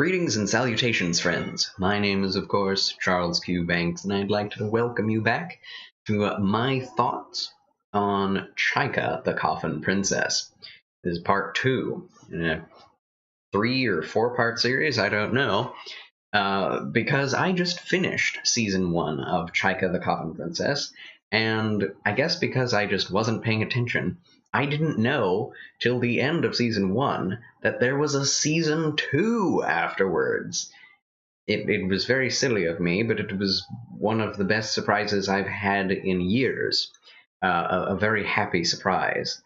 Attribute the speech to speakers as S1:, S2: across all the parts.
S1: Greetings and salutations, friends. My name is, of course, Charles Q. Banks, and I'd like to welcome you back to my thoughts on Chaika the Coffin Princess. This is part 2 in a 3 or 4 part series, I don't know, because I just finished Season 1 of Chaika the Coffin Princess, and I guess because I just wasn't paying attention, I didn't know till the end of Season 1 that there was a Season 2 afterwards. It was very silly of me, but it was one of the best surprises I've had in years. A very happy surprise.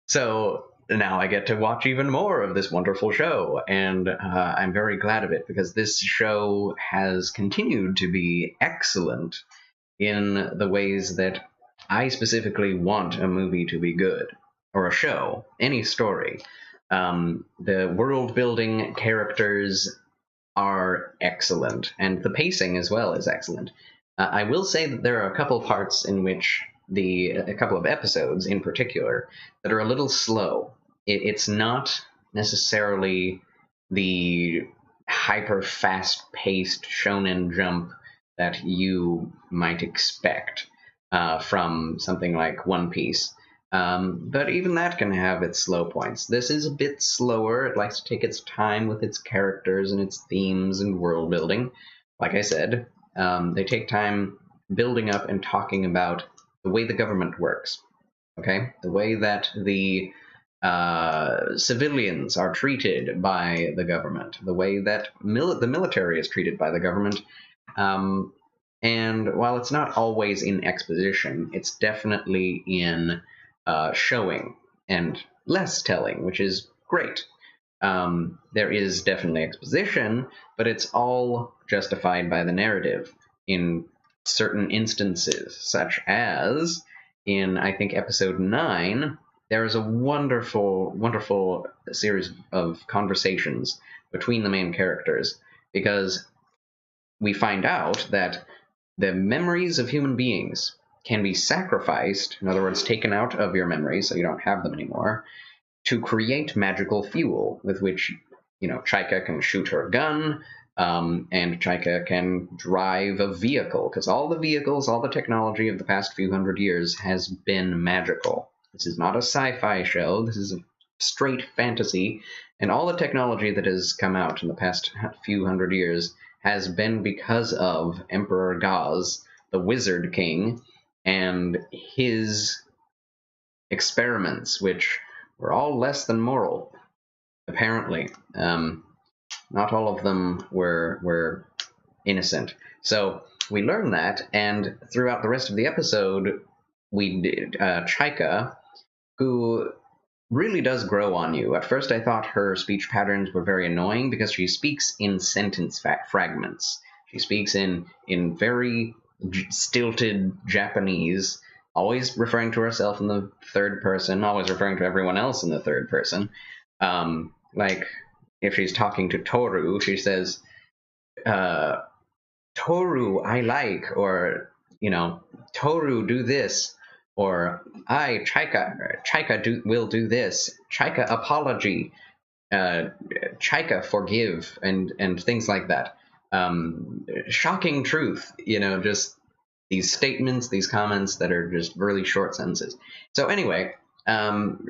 S1: So now I get to watch even more of this wonderful show, and I'm very glad of it, because this show has continued to be excellent in the ways that I specifically want a movie to be good, or a show, any story. The world-building characters are excellent, and the pacing as well is excellent. I will say that there are a couple parts in which a couple of episodes in particular that are a little slow. It's not necessarily the hyper fast-paced shonen jump that you might expect from something like One Piece. But even that can have its slow points. This is a bit slower. It likes to take its time with its characters and its themes and world building. Like I said, they take time building up and talking about the way the government works. Okay? The way that the civilians are treated by the government. The way that the military is treated by the government. And while it's not always in exposition, it's definitely in showing and less telling, which is great. There is definitely exposition, but it's all justified by the narrative in certain instances, such as in, I think, episode 9, there is a wonderful, wonderful series of conversations between the main characters, because we find out that the memories of human beings can be sacrificed, in other words, taken out of your memories so you don't have them anymore, to create magical fuel with which, Chaika can shoot her gun, and Chaika can drive a vehicle, because all the vehicles, all the technology of the past few hundred years has been magical. This is not a sci-fi show, this is a straight fantasy, and all the technology that has come out in the past few hundred years has been because of Emperor Gaz, the Wizard King, and his experiments, which were all less than moral, apparently. Not all of them were innocent. So we learn that, and throughout the rest of the episode, we did Chaika, who really does grow on you. At first I thought her speech patterns were very annoying because she speaks in sentence fragments. She speaks in very stilted Japanese, always referring to herself in the third person, always referring to everyone else in the third person. Like, if she's talking to Toru, she says, Toru, I like, or, Toru, do this, or Chaika will do this, Chaika apology, Chaika forgive, and things like that. Shocking truth, just these statements, these comments that are just really short sentences. So anyway,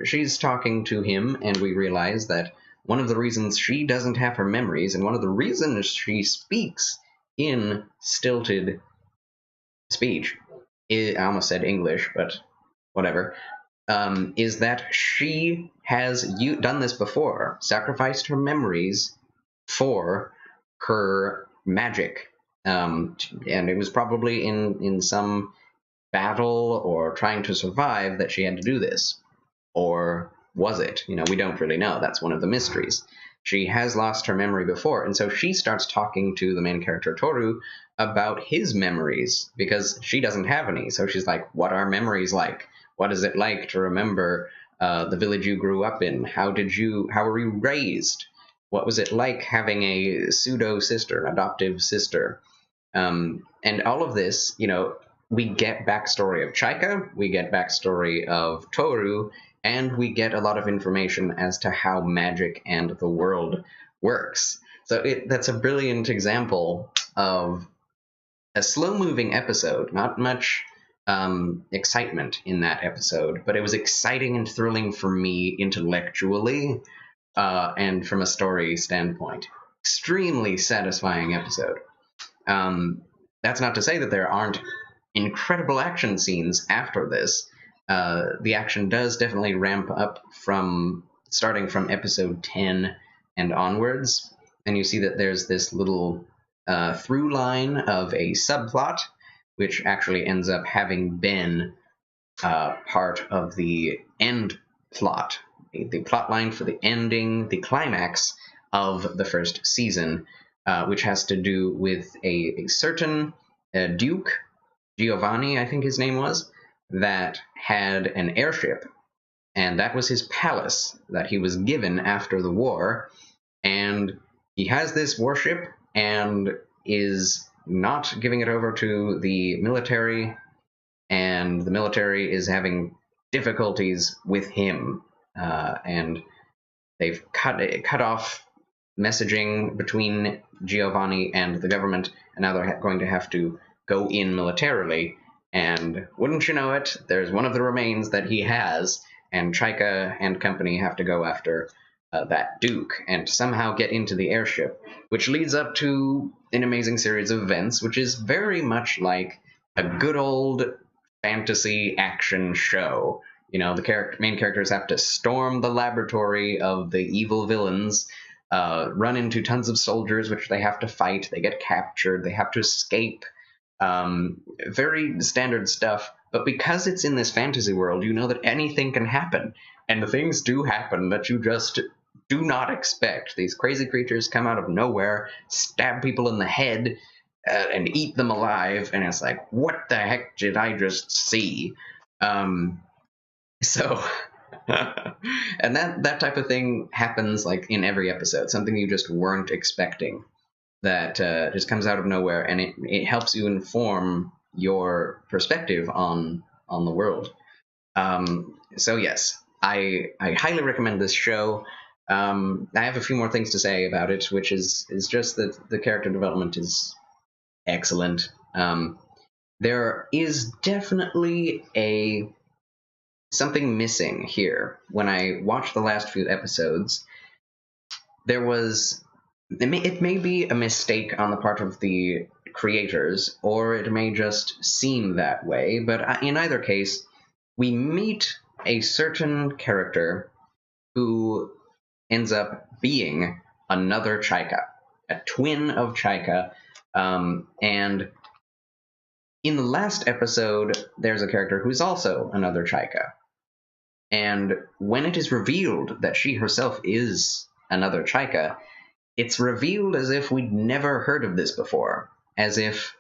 S1: she's talking to him, and we realize that one of the reasons she doesn't have her memories, and one of the reasons she speaks in stilted speech, I almost said English, but whatever, is that she has done this before, sacrificed her memories for her magic. And it was probably in some battle or trying to survive that she had to do this. Or was it? We don't really know. That's one of the mysteries. She has lost her memory before, and so she starts talking to the main character, Toru, about his memories, because she doesn't have any. So she's like, what are memories like? What is it like to remember the village you grew up in? How were you raised? What was it like having a pseudo-sister, an adoptive sister? And all of this, we get backstory of Chaika, we get backstory of Toru, and we get a lot of information as to how magic and the world works. So that's a brilliant example of a slow-moving episode. Not much excitement in that episode, but it was exciting and thrilling for me intellectually and from a story standpoint. Extremely satisfying episode. That's not to say that there aren't incredible action scenes after this. The action does definitely ramp up from starting from episode 10 and onwards, and you see that there's this little through line of a subplot, which actually ends up having been part of the end plot, the plot line for the ending, the climax of the first season, which has to do with a certain Duke, Giovanni, I think his name was, that had an airship, and that was his palace that he was given after the war, and he has this warship and is not giving it over to the military, and the military is having difficulties with him, and they've cut off messaging between Giovanni and the government, and now they're going to have to go in militarily. And wouldn't you know it, there's one of the remains that he has, and Chaika and company have to go after that Duke and somehow get into the airship, which leads up to an amazing series of events, which is very much like a good old fantasy action show. You know, the main characters have to storm the laboratory of the evil villains, run into tons of soldiers, which they have to fight. They get captured. They have to escape. Very standard stuff. But because it's in this fantasy world, you know that anything can happen. And the things do happen that you just do not expect. These crazy creatures come out of nowhere, stab people in the head, and eat them alive. And it's like, what the heck did I just see? So... and that type of thing happens like in every episode, something you just weren't expecting that just comes out of nowhere, and it helps you inform your perspective on the world. So yes, I highly recommend this show. I have a few more things to say about it, which is just that the character development is excellent. There is definitely something missing here. When I watched the last few episodes, it may be a mistake on the part of the creators, or it may just seem that way, but in either case, we meet a certain character who ends up being another Chaika, a twin of Chaika, and in the last episode, there's a character who is also another Chaika. And when it is revealed that she herself is another Chaika, it's revealed as if we'd never heard of this before, as if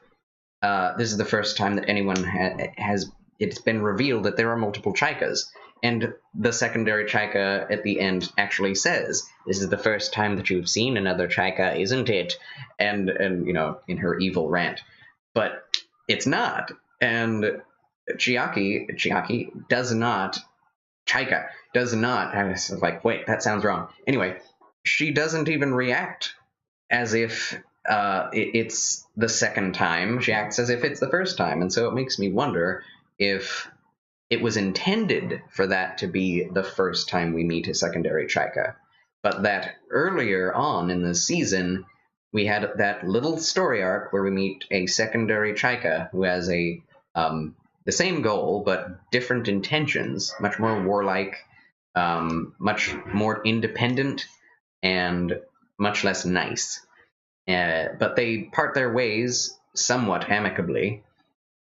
S1: this is the first time that anyone has. It's been revealed that there are multiple Chaikas, and the secondary Chaika at the end actually says, "This is the first time that you've seen another Chaika, isn't it?" And you know, in her evil rant, but it's not. And Chiaki does not. Chaika does not. I was like, wait, that sounds wrong. Anyway, she doesn't even react as if it's the second time. She acts as if it's the first time. And so it makes me wonder if it was intended for that to be the first time we meet a secondary Chaika, but that earlier on in the season, we had that little story arc where we meet a secondary Chaika who has the same goal, but different intentions, much more warlike, much more independent, and much less nice. But they part their ways somewhat amicably.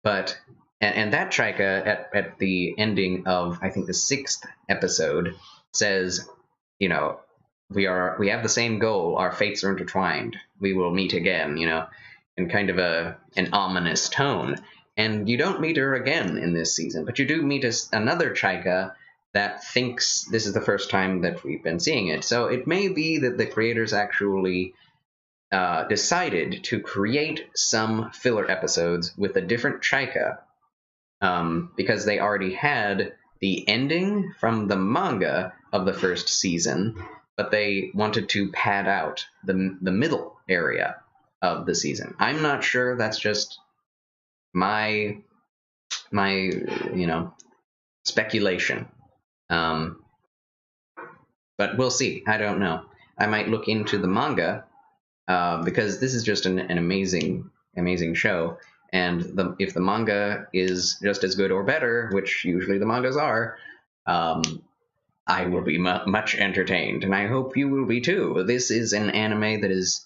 S1: But and that Chaika at the ending of, I think, the 6th episode says, you know, we have the same goal. Our fates are intertwined. We will meet again. You know, in kind of an ominous tone. And you don't meet her again in this season, but you do meet another Chaika that thinks this is the first time that we've been seeing it. So it may be that the creators actually decided to create some filler episodes with a different Chaika because they already had the ending from the manga of the first season, but they wanted to pad out the middle area of the season. I'm not sure. That's just my speculation. But we'll see. I don't know. I might look into the manga because this is just an amazing show. And if the manga is just as good or better, which usually the mangas are, I will be much entertained, and I hope you will be too. This is an anime that is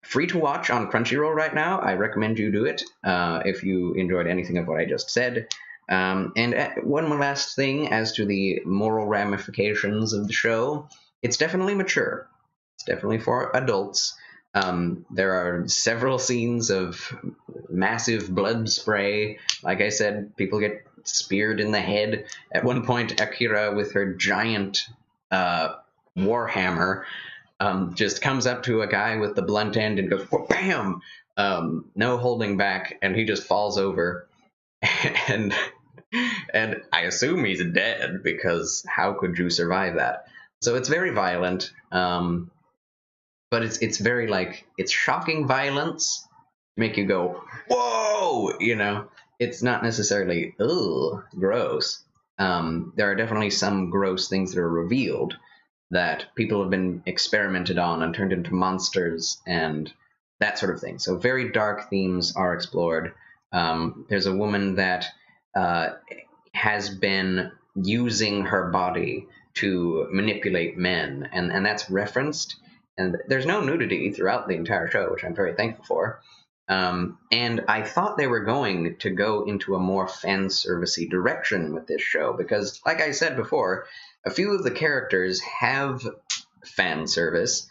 S1: free to watch on Crunchyroll right now. I recommend you do it if you enjoyed anything of what I just said. And one last thing as to the moral ramifications of the show. It's definitely mature. It's definitely for adults. There are several scenes of massive blood spray. Like I said, people get speared in the head. At one point, Akira, with her giant warhammer, just comes up to a guy with the blunt end and goes, bam! No holding back, and he just falls over. And I assume he's dead, because how could you survive that? So it's very violent, but it's very, like, it's shocking violence, make you go, whoa! It's not necessarily, ugh, gross. There are definitely some gross things that are revealed that people have been experimented on and turned into monsters and that sort of thing. So very dark themes are explored. There's a woman that has been using her body to manipulate men, and that's referenced. And there's no nudity throughout the entire show, which I'm very thankful for. And I thought they were going to go into a more fan servicey direction with this show, because, like I said before, a few of the characters have fan service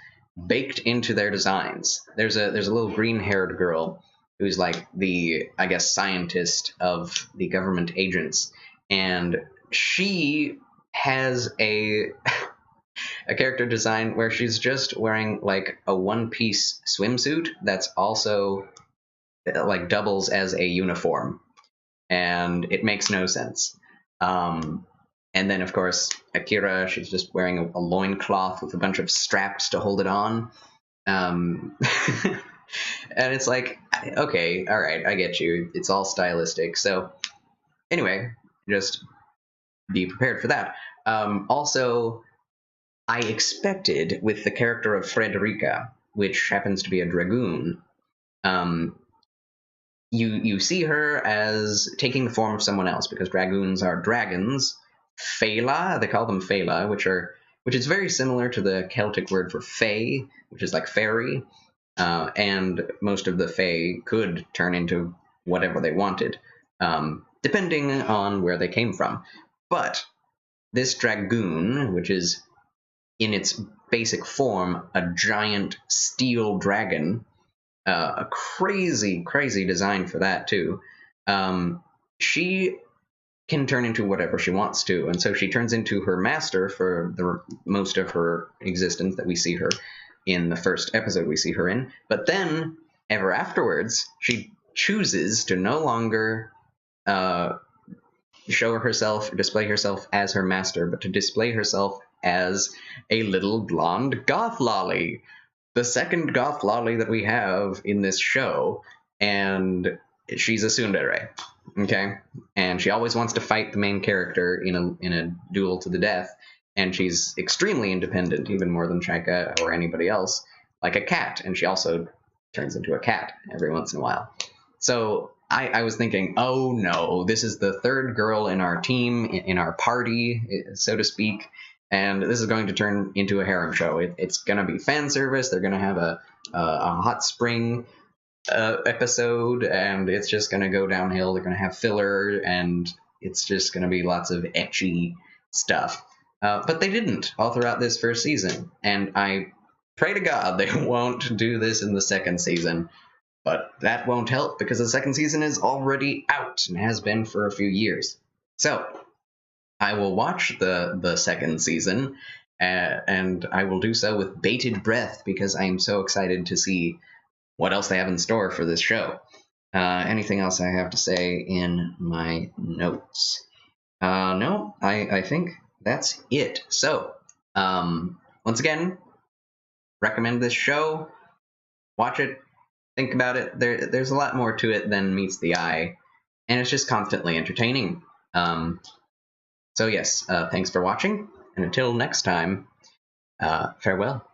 S1: baked into their designs. There's a little green-haired girl who's like the, I guess, scientist of the government agents, and she has a character design where she's just wearing like a one-piece swimsuit that's also like doubles as a uniform, and it makes no sense. And then, of course, Akira, she's just wearing a loincloth with a bunch of straps to hold it on. And it's like, okay, all right, I get you. It's all stylistic. So anyway, just be prepared for that. Also, I expected, with the character of Frederica, which happens to be a dragoon, you see her as taking the form of someone else, because dragoons are dragons. Fela, they call them Fela, which is very similar to the Celtic word for fae, which is like fairy. And most of the fae could turn into whatever they wanted, depending on where they came from. But this dragoon, which is in its basic form a giant steel dragon, a crazy design for that too, she can turn into whatever she wants to, and so she turns into her master for the most of her existence that we see her in the first episode we see her in. But then, ever afterwards, she chooses to no longer display herself as her master, but to display herself as a little blonde goth lolly. The second goth lolly that we have in this show, and she's a tsundere, okay? And she always wants to fight the main character in a duel to the death, and she's extremely independent, even more than Chaika or anybody else, like a cat, and she also turns into a cat every once in a while. So I was thinking, oh no, this is the third girl in our team, in our party, so to speak, and this is going to turn into a harem show. It's going to be fan service. They're going to have a hot spring episode, and it's just going to go downhill. They're going to have filler, and it's just going to be lots of ecchi stuff. But they didn't all throughout this first season, and I pray to God they won't do this in the second season. But that won't help, because the second season is already out and has been for a few years. So I will watch the second season, and I will do so with bated breath, because I am so excited to see what else they have in store for this show. Anything else I have to say in my notes? No, I think that's it. So, once again, recommend this show. Watch it, think about it. There's a lot more to it than meets the eye, and it's just constantly entertaining. So yes, thanks for watching, and until next time, farewell.